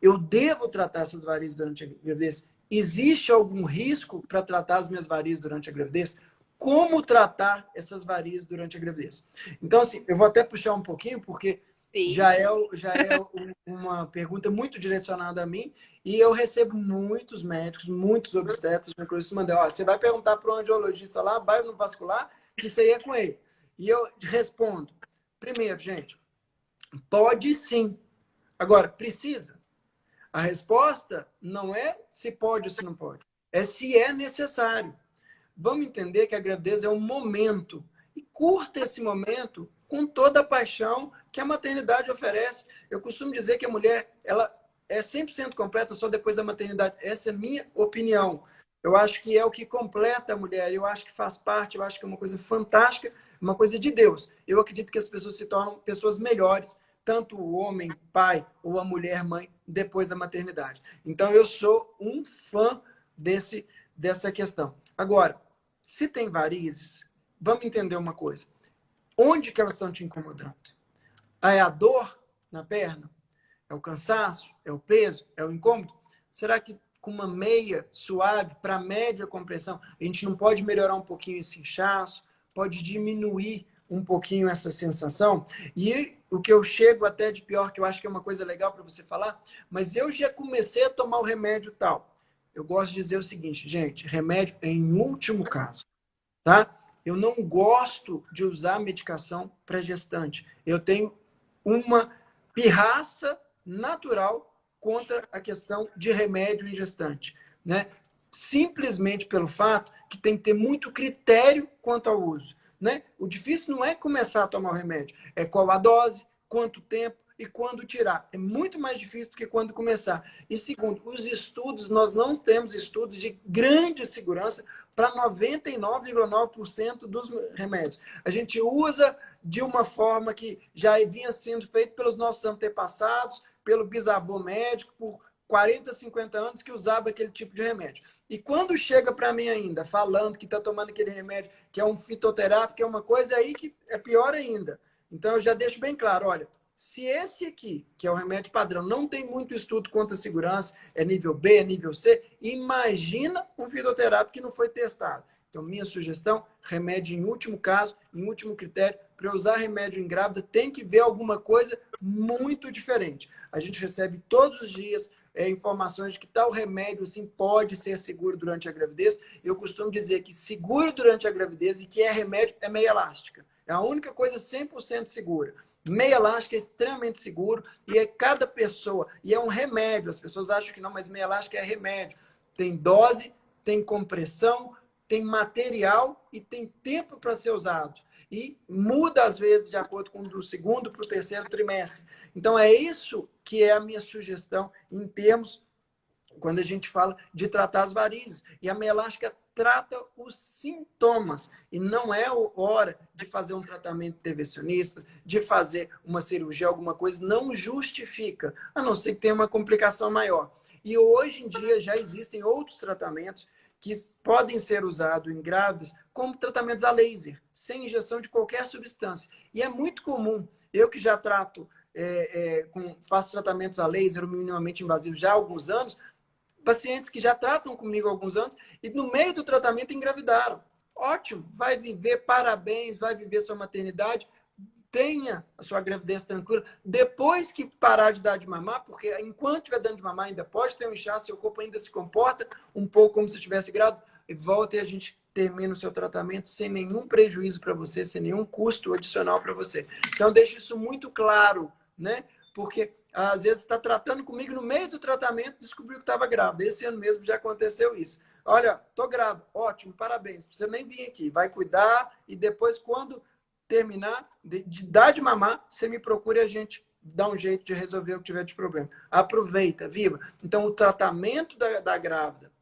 Eu devo tratar essas varizes durante a gravidez? Existe algum risco para tratar as minhas varizes durante a gravidez? Como tratar essas varizes durante a gravidez? Então, assim, eu vou até puxar um pouquinho, porque já é uma pergunta muito direcionada a mim, e eu recebo muitos médicos, muitos obstetras, inclusive, mandam, ó, você vai perguntar para um angiologista lá, vai no vascular, que isso aí é com ele. E eu respondo, primeiro, gente, pode sim. Agora, precisa? A resposta não é se pode ou se não pode, é se é necessário. Vamos entender que a gravidez é um momento, e curta esse momento com toda a paixão que a maternidade oferece. Eu costumo dizer que a mulher, ela é 100% completa só depois da maternidade. Essa é a minha opinião. Eu acho que é o que completa a mulher, eu acho que faz parte, eu acho que é uma coisa fantástica, uma coisa de Deus. Eu acredito que as pessoas se tornam pessoas melhores, tanto o homem, pai, ou a mulher, mãe, depois da maternidade. Então, eu sou um fã dessa questão. Agora, se tem varizes, vamos entender uma coisa. Onde que elas estão te incomodando? É a dor na perna? É o cansaço? É o peso? É o incômodo? Será que com uma meia suave para média compressão, a gente não pode melhorar um pouquinho esse inchaço? Pode diminuir um pouquinho essa sensação? E o que eu chego até de pior, que eu acho que é uma coisa legal para você falar, mas eu já comecei a tomar o remédio tal. eu gosto de dizer o seguinte, gente, remédio é em último caso, tá? Eu não gosto de usar medicação para gestante. Eu tenho uma pirraça natural contra a questão de remédio em gestante, né? Simplesmente pelo fato que tem que ter muito critério quanto ao uso, né? O difícil não é começar a tomar o remédio, é qual a dose, quanto tempo e quando tirar. É muito mais difícil do que quando começar. E segundo, os estudos, nós não temos estudos de grande segurança para 99,9% dos remédios. A gente usa de uma forma que já vinha sendo feito pelos nossos antepassados, pelo bisavô médico, por 40, 50 anos que usava aquele tipo de remédio. E quando chega para mim ainda, falando que está tomando aquele remédio, que é um fitoterápico, que é uma coisa aí que é pior ainda. Então, eu já deixo bem claro, olha, se esse aqui, que é o remédio padrão, não tem muito estudo quanto à segurança, é nível B, é nível C, imagina um fitoterápico que não foi testado. Então, minha sugestão, remédio em último caso, em último critério, para usar remédio em grávida, tem que ver alguma coisa muito diferente. A gente recebe todos os dias informações de que tal remédio assim, pode ser seguro durante a gravidez. Eu costumo dizer que seguro durante a gravidez e que é remédio é meia elástica. É a única coisa 100% segura. Meia elástica é extremamente seguro e é cada pessoa, e é um remédio. As pessoas acham que não, mas meia elástica é remédio. Tem dose, tem compressão, tem material e tem tempo para ser usado. E muda, às vezes, de acordo com do segundo para o terceiro trimestre. Então, é isso que é a minha sugestão em termos, quando a gente fala de tratar as varizes. E a meia elástica trata os sintomas. E não é hora de fazer um tratamento intervencionista, de fazer uma cirurgia, alguma coisa. Não justifica, a não ser que tenha uma complicação maior. E hoje em dia já existem outros tratamentos que podem ser usados em grávidas como tratamentos a laser, sem injeção de qualquer substância. E é muito comum, eu que já trato, faço tratamentos a laser minimamente invasivos já há alguns anos, pacientes que já tratam comigo há alguns anos e no meio do tratamento engravidaram. Ótimo, vai viver, parabéns, vai viver sua maternidade, tenha a sua gravidez tranquila. Depois que parar de dar de mamar, porque enquanto estiver dando de mamar ainda pode ter um inchaço, seu corpo ainda se comporta um pouco como se estivesse grávido, e volta e a gente termina o seu tratamento sem nenhum prejuízo para você, sem nenhum custo adicional para você. Então, deixe isso muito claro, né? Porque às vezes está tratando comigo no meio do tratamento, descobriu que estava grávida. Esse ano mesmo já aconteceu isso. Olha, tô grávida, ótimo, parabéns. Você nem vir aqui, vai cuidar e depois quando terminar de dar de mamar, você me procura e a gente dá um jeito de resolver o que tiver de problema. Aproveita, viva. Então, o tratamento da grávida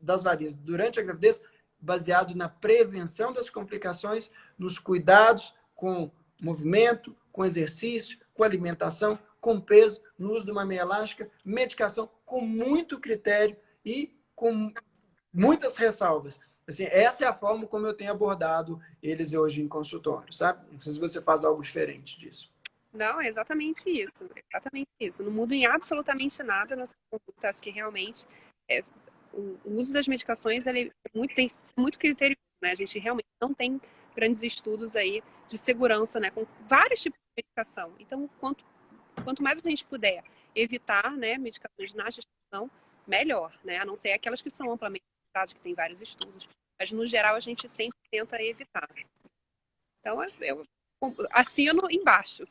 das varizes durante a gravidez, baseado na prevenção das complicações, nos cuidados com movimento, com exercício, com alimentação, com peso, no uso de uma meia elástica, medicação com muito critério e com muitas ressalvas. Assim, essa é a forma como eu tenho abordado eles hoje em consultório, sabe? Não sei se você faz algo diferente disso. Não, é exatamente isso. Exatamente isso. Não muda em absolutamente nada na sua conduta. Acho que realmente o uso das medicações ele tem muito criterioso, né? A gente realmente não tem grandes estudos aí de segurança, né? Com vários tipos de medicação. Então, quanto mais a gente puder evitar, né, medicações na gestação, melhor, né? A não ser aquelas que são amplamente testadas, que tem vários estudos. Mas, no geral, a gente sempre tenta evitar. Então, eu assino embaixo.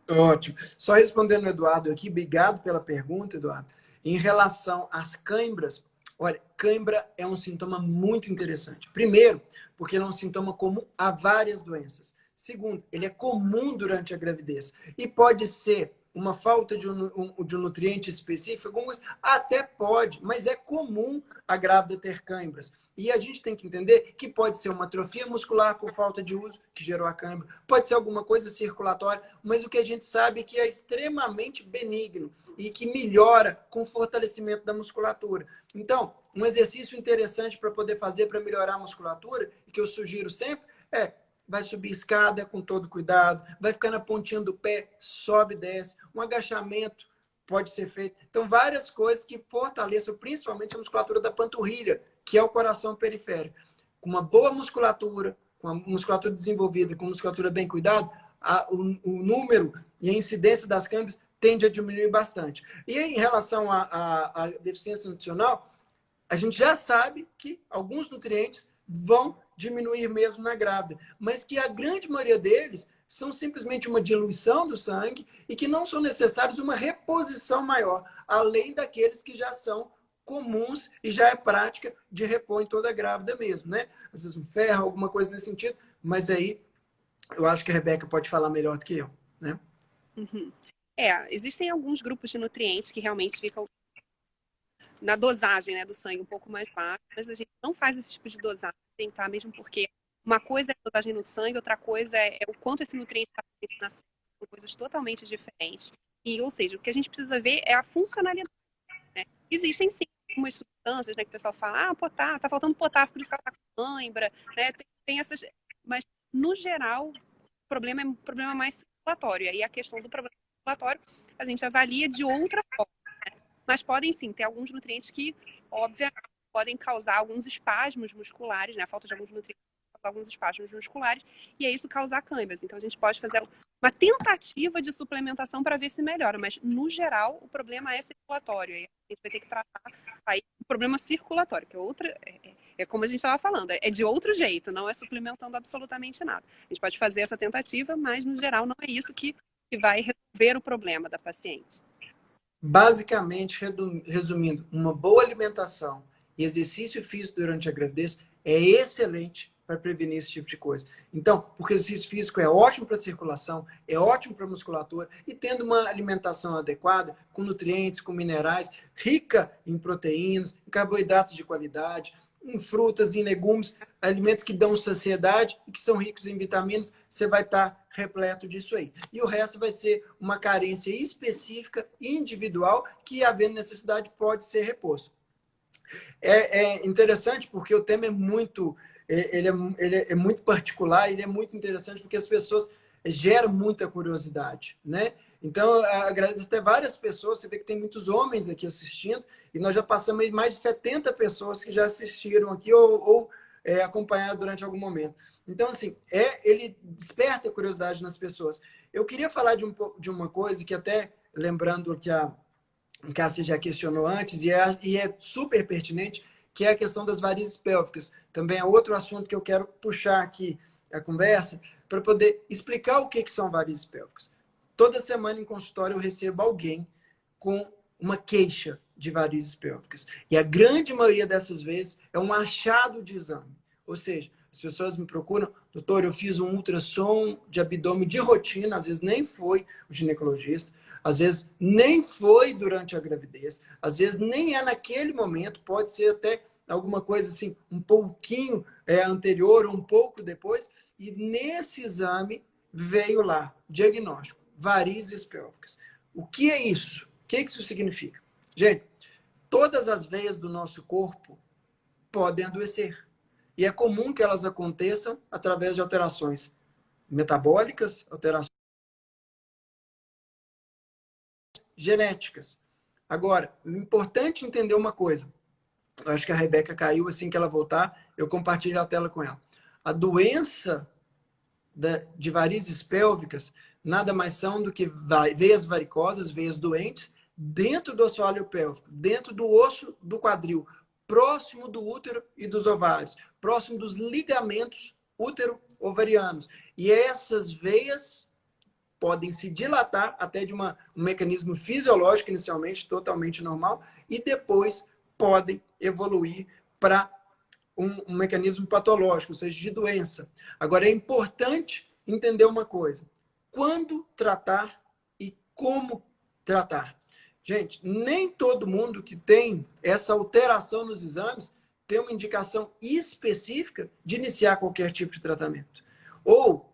Ótimo. Só respondendo o Eduardo aqui, obrigado pela pergunta, Eduardo. Em relação às cãibras, olha, cãibra é um sintoma muito interessante. Primeiro, porque ele é um sintoma comum a várias doenças. Segundo, ele é comum durante a gravidez. E pode ser uma falta de um nutriente específico, até pode, mas é comum a grávida ter cãibras. E a gente tem que entender que pode ser uma atrofia muscular por falta de uso, que gerou a cãibra, pode ser alguma coisa circulatória, mas o que a gente sabe é que é extremamente benigno e que melhora com o fortalecimento da musculatura. Então, um exercício interessante para poder fazer para melhorar a musculatura, e que eu sugiro sempre, vai subir escada com todo cuidado, vai ficar na pontinha do pé, sobe e desce, um agachamento pode ser feito. Então, várias coisas que fortaleçam principalmente a musculatura da panturrilha, que é o coração periférico. Com uma boa musculatura, com a musculatura desenvolvida, com a musculatura bem cuidada, o número e a incidência das câimbras tende a diminuir bastante. E em relação à deficiência nutricional, a gente já sabe que alguns nutrientes vão diminuir mesmo na grávida, mas que a grande maioria deles são simplesmente uma diluição do sangue e que não são necessários uma reposição maior, além daqueles que já são comuns e já é prática de repor em toda grávida mesmo, né? Às vezes um ferro, alguma coisa nesse sentido, mas aí eu acho que a Rebeca pode falar melhor do que eu, né? Uhum. Existem alguns grupos de nutrientes que realmente ficam na dosagem, né, do sangue um pouco mais baixa, mas a gente não faz esse tipo de dosagem, tá? Mesmo porque uma coisa é a dosagem no sangue, outra coisa é o quanto esse nutriente está presente na célula, são coisas totalmente diferentes. E, ou seja, o que a gente precisa ver é a funcionalidade, né? Existem sim algumas substâncias, né, que o pessoal fala, tá faltando potássio, por isso que ela tá com cãibra, né? Tem essas, mas no geral o problema é um problema mais circulatório. E aí a questão do problema circulatório a gente avalia de outra forma. Mas podem sim ter alguns nutrientes que, obviamente, podem causar alguns espasmos musculares, né? A falta de alguns nutrientes pode causar alguns espasmos musculares, e é isso causar câimbras. Então a gente pode fazer uma tentativa de suplementação para ver se melhora, mas no geral o problema é circulatório. E a gente vai ter que tratar aí o problema circulatório, que é outra. É como a gente estava falando, é de outro jeito, não é suplementando absolutamente nada. A gente pode fazer essa tentativa, mas no geral não é isso que vai resolver o problema da paciente. Basicamente, resumindo, uma boa alimentação e exercício físico durante a gravidez é excelente para prevenir esse tipo de coisa. Então, porque o exercício físico é ótimo para a circulação, é ótimo para a musculatura, e tendo uma alimentação adequada, com nutrientes, com minerais, rica em proteínas, em carboidratos de qualidade, em frutas, em legumes, alimentos que dão saciedade e que são ricos em vitaminas, você vai estar repleto disso aí. E o resto vai ser uma carência específica, individual, que, havendo necessidade, pode ser reposto. É interessante porque o tema é muito, ele é muito particular, ele é muito interessante porque as pessoas geram muita curiosidade, né? Então, eu agradeço até várias pessoas, você vê que tem muitos homens aqui assistindo, e nós já passamos mais de 70 pessoas que já assistiram aqui ou acompanharam durante algum momento. Então, assim, ele desperta a curiosidade nas pessoas. Eu queria falar de uma coisa que até, lembrando que a Cássia já questionou antes, e é super pertinente, que é a questão das varizes pélvicas. Também é outro assunto que eu quero puxar aqui a conversa, para poder explicar o que são varizes pélvicas. Toda semana em consultório eu recebo alguém com uma queixa de varizes pélvicas. E a grande maioria dessas vezes é um achado de exame. Ou seja, as pessoas me procuram, doutor, eu fiz um ultrassom de abdômen de rotina, às vezes nem foi o ginecologista, às vezes nem foi durante a gravidez, às vezes nem é naquele momento, pode ser até alguma coisa assim, um pouquinho anterior, um pouco depois, e nesse exame veio lá, diagnóstico, varizes pélvicas. O que é isso? O que isso significa? Gente, todas as veias do nosso corpo podem adoecer. E é comum que elas aconteçam através de alterações metabólicas, alterações genéticas. Agora, é importante entender uma coisa. Eu acho que a Rebeca caiu, assim que ela voltar, eu compartilho a tela com ela. A doença de varizes pélvicas nada mais são do que veias varicosas, veias doentes, dentro do assoalho pélvico, dentro do osso do quadril, próximo do útero e dos ovários, próximo dos ligamentos útero-ovarianos. E essas veias podem se dilatar até de um mecanismo fisiológico, inicialmente totalmente normal, e depois podem evoluir para um mecanismo patológico, ou seja, de doença. Agora, é importante entender uma coisa. Quando tratar e como tratar. Gente, nem todo mundo que tem essa alteração nos exames tem uma indicação específica de iniciar qualquer tipo de tratamento. Ou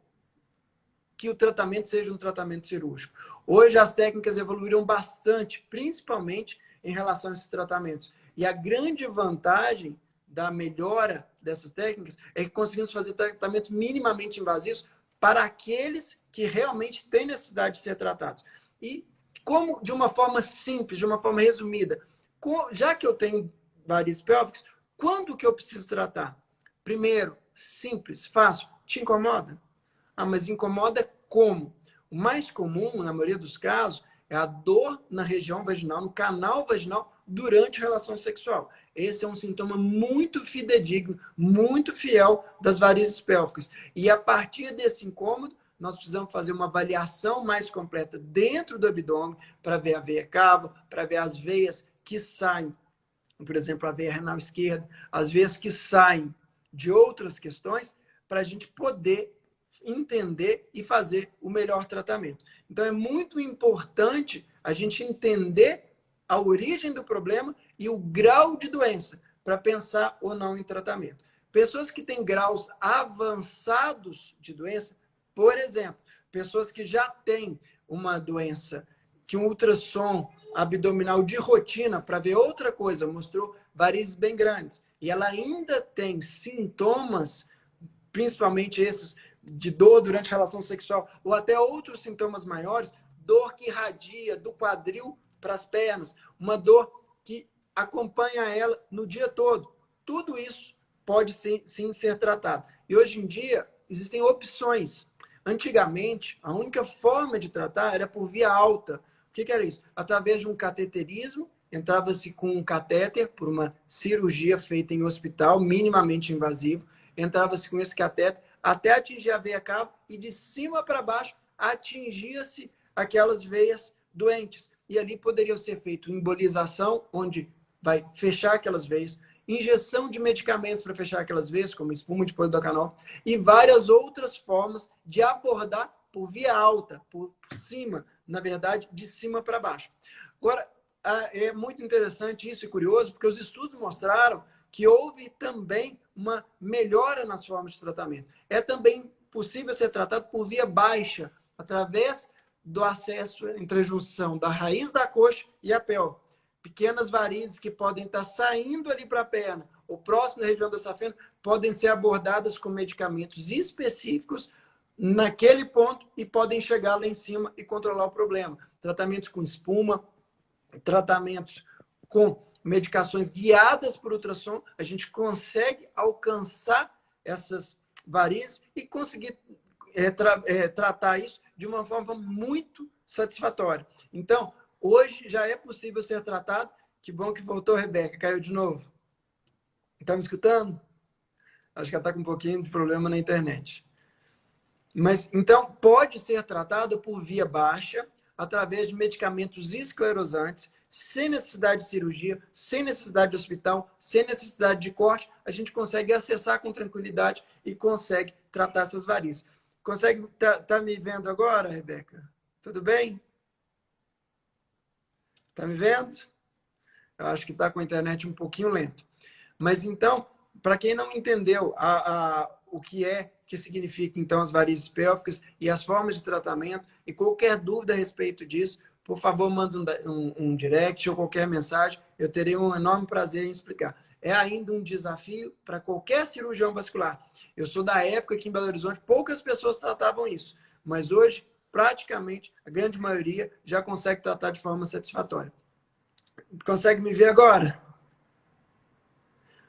que o tratamento seja um tratamento cirúrgico. Hoje as técnicas evoluíram bastante, principalmente em relação a esses tratamentos. E a grande vantagem da melhora dessas técnicas é que conseguimos fazer tratamentos minimamente invasivos para aqueles que realmente têm necessidade de ser tratados. E como, de uma forma simples, de uma forma resumida, já que eu tenho varizes pélvicas, quando que eu preciso tratar? Primeiro, simples, fácil, te incomoda? Ah, mas incomoda como? O mais comum, na maioria dos casos, é a dor na região vaginal, no canal vaginal, durante a relação sexual. Esse é um sintoma muito fidedigno, muito fiel das varizes pélvicas. E a partir desse incômodo, nós precisamos fazer uma avaliação mais completa dentro do abdômen para ver a veia cava, para ver as veias que saem, por exemplo, a veia renal esquerda, as veias que saem de outras questões, para a gente poder entender e fazer o melhor tratamento. Então, é muito importante a gente entender a origem do problema e o grau de doença para pensar ou não em tratamento. Pessoas que têm graus avançados de doença, por exemplo, pessoas que já têm uma doença que um ultrassom abdominal de rotina para ver outra coisa mostrou varizes bem grandes e ela ainda tem sintomas, principalmente esses de dor durante a relação sexual ou até outros sintomas maiores, dor que irradia do quadril para as pernas, uma dor que acompanha ela no dia todo. Tudo isso pode sim ser tratado. E hoje em dia existem opções. Antigamente, a única forma de tratar era por via alta. O que era isso? Através de um cateterismo, entrava-se com um catéter por uma cirurgia feita em hospital, minimamente invasivo, entrava-se com esse catéter até atingir a veia cava e de cima para baixo atingia-se aquelas veias doentes. E ali poderia ser feito embolização, onde vai fechar aquelas veias, injeção de medicamentos para fechar aquelas veias, como espuma de polidocanol, e várias outras formas de abordar por via alta, por cima, na verdade, de cima para baixo. Agora, é muito interessante isso e curioso, porque os estudos mostraram que houve também uma melhora nas formas de tratamento. É também possível ser tratado por via baixa, através do acesso entre a junção da raiz da coxa e a pelve. Pequenas varizes que podem estar saindo ali para a perna, ou próximo da região da safena, podem ser abordadas com medicamentos específicos naquele ponto e podem chegar lá em cima e controlar o problema. Tratamentos com espuma, tratamentos com medicações guiadas por ultrassom, a gente consegue alcançar essas varizes e conseguir tratar isso de uma forma muito satisfatória. Então, hoje já é possível ser tratado. Que bom que voltou, Rebeca. Caiu de novo. Está me escutando? Acho que ela está com um pouquinho de problema na internet. Mas, então, pode ser tratado por via baixa, através de medicamentos esclerosantes, sem necessidade de cirurgia, sem necessidade de hospital, sem necessidade de corte. A gente consegue acessar com tranquilidade e consegue tratar essas varizes. Consegue tá me vendo agora, Rebeca? Tudo bem? Tá me vendo? Eu acho que está com a internet um pouquinho lento. Mas então, para quem não entendeu o que significa então as varizes pélvicas e as formas de tratamento e qualquer dúvida a respeito disso, por favor, manda um direct ou qualquer mensagem. Eu terei um enorme prazer em explicar. É ainda um desafio para qualquer cirurgião vascular. Eu sou da época que em Belo Horizonte poucas pessoas tratavam isso, mas hoje, praticamente, a grande maioria já consegue tratar de forma satisfatória. Consegue me ver agora?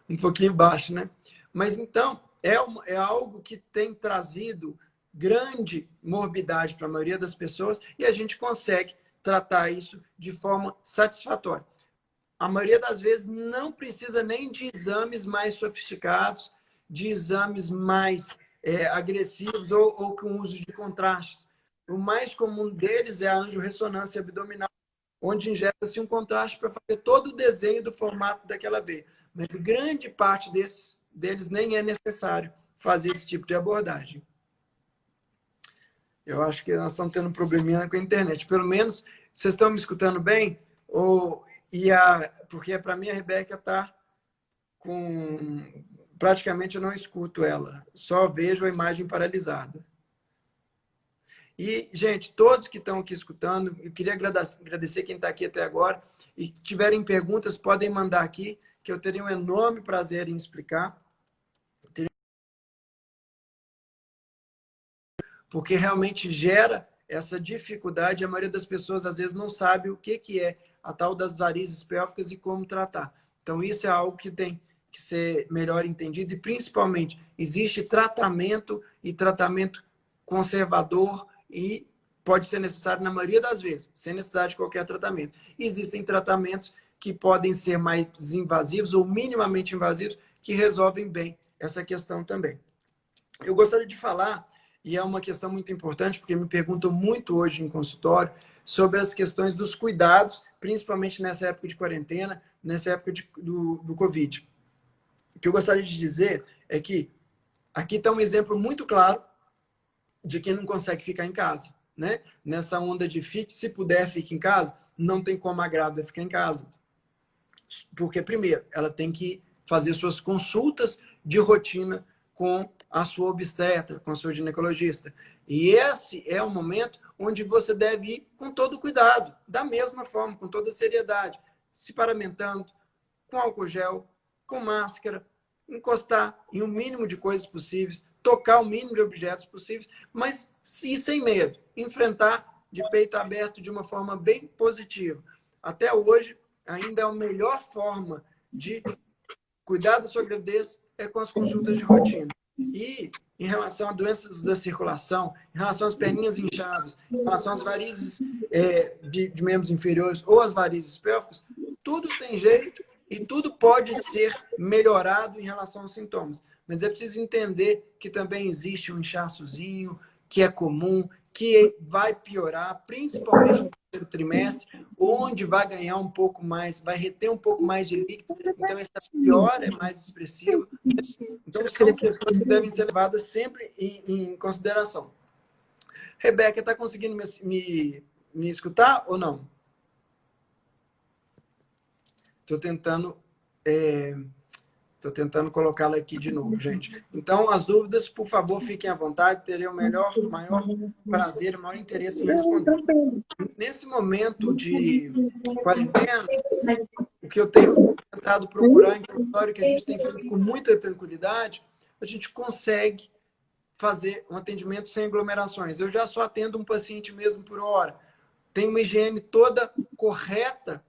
Um pouquinho baixo, né? Mas então, é algo que tem trazido grande morbidade para a maioria das pessoas e a gente consegue tratar isso de forma satisfatória. A maioria das vezes não precisa nem de exames mais sofisticados, de exames mais agressivos ou com uso de contrastes. O mais comum deles é a angiorressonância abdominal, onde injeta-se um contraste para fazer todo o desenho do formato daquela veia. Mas grande parte deles nem é necessário fazer esse tipo de abordagem. Eu acho que nós estamos tendo um probleminha com a internet. Pelo menos, vocês estão me escutando bem? Porque para mim a Rebeca está com... Praticamente eu não escuto ela. Só vejo a imagem paralisada. E, gente, todos que estão aqui escutando, eu queria agradecer quem está aqui até agora. E tiverem perguntas, podem mandar aqui, que eu teria um enorme prazer em explicar. Porque realmente gera essa dificuldade. A maioria das pessoas, às vezes, não sabe o que é a tal das varizes pélvicas e como tratar. Então, isso é algo que tem que ser melhor entendido. E, principalmente, existe tratamento e tratamento conservador e pode ser necessário na maioria das vezes, sem necessidade de qualquer tratamento. Existem tratamentos que podem ser mais invasivos ou minimamente invasivos, que resolvem bem essa questão também. Eu gostaria de falar, e é uma questão muito importante, porque me perguntam muito hoje em consultório, sobre as questões dos cuidados, principalmente nessa época de quarentena, nessa época do Covid. O que eu gostaria de dizer é que aqui está um exemplo muito claro de quem não consegue ficar em casa, né? Nessa onda de fique, se puder, fique em casa, não tem como a grávida ficar em casa. Porque, primeiro, ela tem que fazer suas consultas de rotina com a sua obstetra, com a sua ginecologista. E esse é o momento onde você deve ir com todo cuidado, da mesma forma, com toda seriedade, se paramentando, com álcool gel, com máscara, encostar em o mínimo de coisas possíveis, tocar o mínimo de objetos possíveis, mas ir sem medo, enfrentar de peito aberto de uma forma bem positiva. Até hoje, ainda a melhor forma de cuidar da sua gravidez é com as consultas de rotina. E em relação a doenças da circulação, em relação às perninhas inchadas, em relação às varizes de membros inferiores ou às varizes pélvicas, tudo tem jeito e tudo pode ser melhorado em relação aos sintomas. Mas é preciso entender que também existe um inchaçozinho, que é comum, que vai piorar, principalmente no terceiro trimestre, onde vai ganhar um pouco mais, vai reter um pouco mais de líquido, então essa piora é mais expressiva. Então são questões que devem ser levadas sempre em consideração. Rebeca, está conseguindo me escutar ou não? Estou tentando colocá-la aqui de novo, gente. Então, as dúvidas, por favor, fiquem à vontade. Terei o maior prazer, o maior interesse em responder. Nesse momento de quarentena, o que eu tenho tentado procurar em consultório, que a gente tem feito com muita tranquilidade, a gente consegue fazer um atendimento sem aglomerações. Eu já só atendo um paciente mesmo por hora. Tem uma higiene toda correta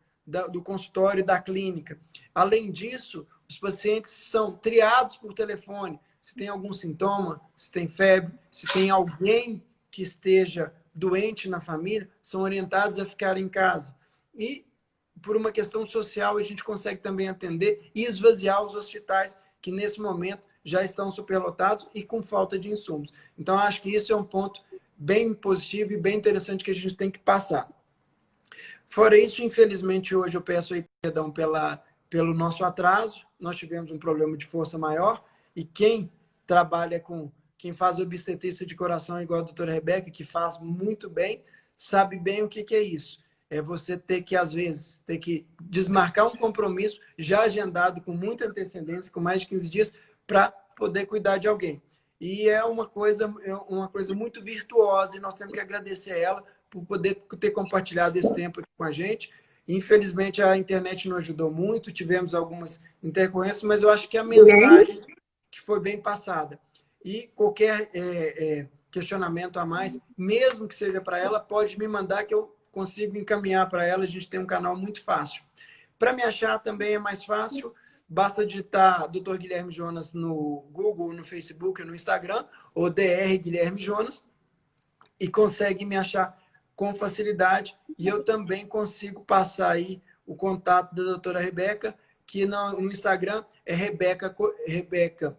do consultório e da clínica. Além disso, os pacientes são triados por telefone. Se tem algum sintoma, se tem febre, se tem alguém que esteja doente na família, são orientados a ficar em casa. E, por uma questão social, a gente consegue também atender e esvaziar os hospitais, que nesse momento já estão superlotados e com falta de insumos. Então, acho que isso é um ponto bem positivo e bem interessante que a gente tem que passar. Fora isso, infelizmente, hoje eu peço aí perdão pelo nosso atraso. Nós tivemos um problema de força maior e quem trabalha quem faz obstetrícia de coração, igual a doutora Rebeca, que faz muito bem, sabe bem o que é isso. É você ter que, às vezes, desmarcar um compromisso já agendado com muita antecedência, com mais de 15 dias, para poder cuidar de alguém. E é uma coisa muito virtuosa e nós temos que agradecer a ela por poder ter compartilhado esse tempo aqui com a gente. Infelizmente, a internet não ajudou muito, tivemos algumas intercorrências, mas eu acho que a mensagem que foi bem passada. E qualquer questionamento a mais, mesmo que seja para ela, pode me mandar que eu consigo encaminhar para ela. A gente tem um canal muito fácil. Para me achar também é mais fácil, basta digitar Dr. Guilherme Jonas no Google, no Facebook, no Instagram, ou Dr. Guilherme Jonas, e consegue me achar com facilidade. E eu também consigo passar aí o contato da doutora Rebeca, que no Instagram é Rebeca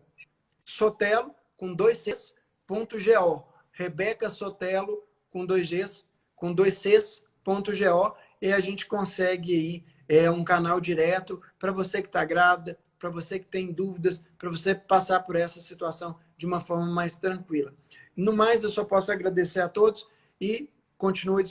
Sotelo, com 2 Cs, .go. Rebeca Sotelo, com 2 Gs, com 2 Cs, .go. E a gente consegue aí um canal direto para você que está grávida, para você que tem dúvidas, para você passar por essa situação de uma forma mais tranquila. No mais, eu só posso agradecer a todos e continuo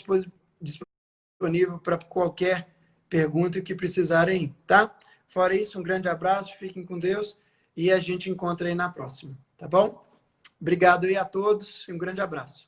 disponível para qualquer pergunta que precisarem, tá? Fora isso, um grande abraço, fiquem com Deus e a gente encontra aí na próxima, tá bom? Obrigado aí a todos e um grande abraço.